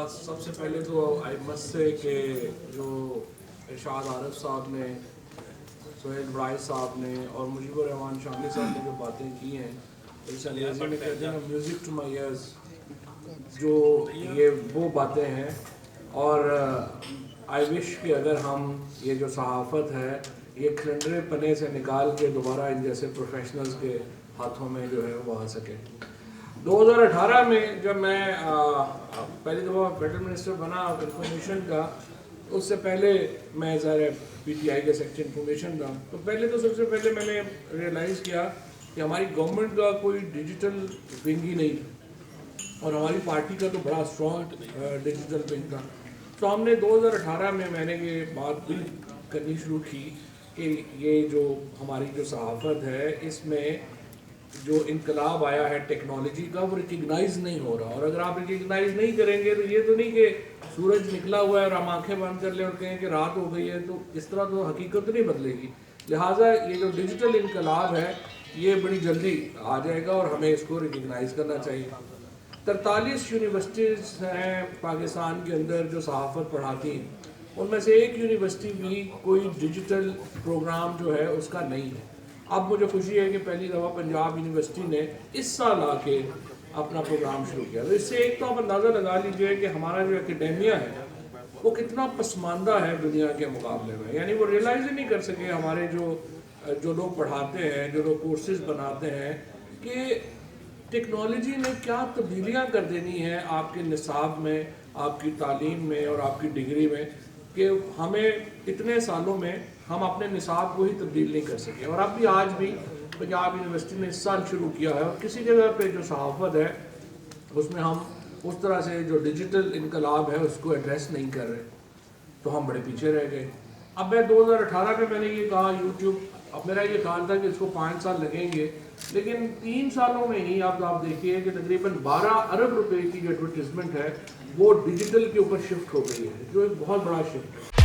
سب سے پہلے تو آئی مسٹ سے کہ جو ارشاد عارف صاحب نے، سہیل برائز صاحب نے اور مجیب الرحمان شامی صاحب نے جو باتیں کی ہیں، اس انگریزی میں کہتے ہیں میوزک ٹو مائی ایئرز، جو یہ وہ باتیں ہیں. اور آئی وش کہ اگر ہم یہ جو صحافت ہے یہ کھلنڈرے پنے سے نکال کے دوبارہ ان جیسے پروفیشنلز کے ہاتھوں میں جو ہے وہ آ سکے. 2018 میں جب میں پہلی دفعہ فیڈرل منسٹر بنا انفارمیشن کا، اس سے پہلے میں ظاہر پی ٹی آئی کے سیکشن انفارمیشن تھا، تو پہلے تو سب سے پہلے میں نے ریئلائز کیا کہ ہماری گورنمنٹ کا کوئی ڈیجیٹل ونگ ہی نہیں تھا، اور ہماری پارٹی کا تو بڑا اسٹرانگ ڈیجیٹل ونگ تھا. تو ہم نے 2018 میں نے یہ بات بھی کرنی شروع کی کہ یہ جو ہماری جو صحافت ہے اس میں جو انقلاب آیا ہے ٹیکنالوجی کا وہ ریکگنائز نہیں ہو رہا. اور اگر آپ ریکگنائز نہیں کریں گے تو یہ تو نہیں کہ سورج نکلا ہوا ہے اور ہم آنکھیں بند کر لیں اور کہیں کہ رات ہو گئی ہے، تو اس طرح تو حقیقت نہیں بدلے گی. لہٰذا یہ جو ڈیجیٹل انقلاب ہے یہ بڑی جلدی آ جائے گا اور ہمیں اس کو ریکگنائز کرنا چاہیے. 43 یونیورسٹیز ہیں پاکستان کے اندر جو صحافت پڑھاتی ہیں، ان میں سے ایک یونیورسٹی بھی کوئی ڈیجیٹل پروگرام جو ہے اس کا نہیں ہے. اب مجھے خوشی ہے کہ پہلی دفعہ پنجاب یونیورسٹی نے اس سال آ کے اپنا پروگرام شروع کیا. تو اس سے ایک تو آپ اندازہ لگا لیجئے کہ ہمارا جو اکیڈیمیا ہے وہ کتنا پسماندہ ہے دنیا کے مقابلے میں. یعنی وہ ریئلائز ہی نہیں کر سکے ہمارے جو لوگ پڑھاتے ہیں، جو لوگ کورسز بناتے ہیں، کہ ٹیکنالوجی نے کیا تبدیلیاں کر دینی ہیں آپ کے نصاب میں، آپ کی تعلیم میں اور آپ کی ڈگری میں، کہ ہمیں اتنے سالوں میں ہم اپنے نصاب کو ہی تبدیل نہیں کر سکے. اور اب بھی آج بھی پنجاب یونیورسٹی نے اس سال شروع کیا ہے، اور کسی جگہ پہ جو صحافت ہے اس میں ہم اس طرح سے جو ڈیجیٹل انقلاب ہے اس کو ایڈریس نہیں کر رہے، تو ہم بڑے پیچھے رہ گئے. اب میں 2018 میں نے یہ کہا یوٹیوب، اب میرا یہ خیال تھا کہ اس کو 5 سال لگیں گے، لیکن 3 سالوں میں ہی اب آپ دیکھیے کہ تقریباً 12 ارب روپے کی جو ایڈورٹیزمنٹ ہے وہ ڈیجیٹل کے اوپر شفٹ ہو گئی ہے، جو ایک بہت بڑا شفٹ ہے.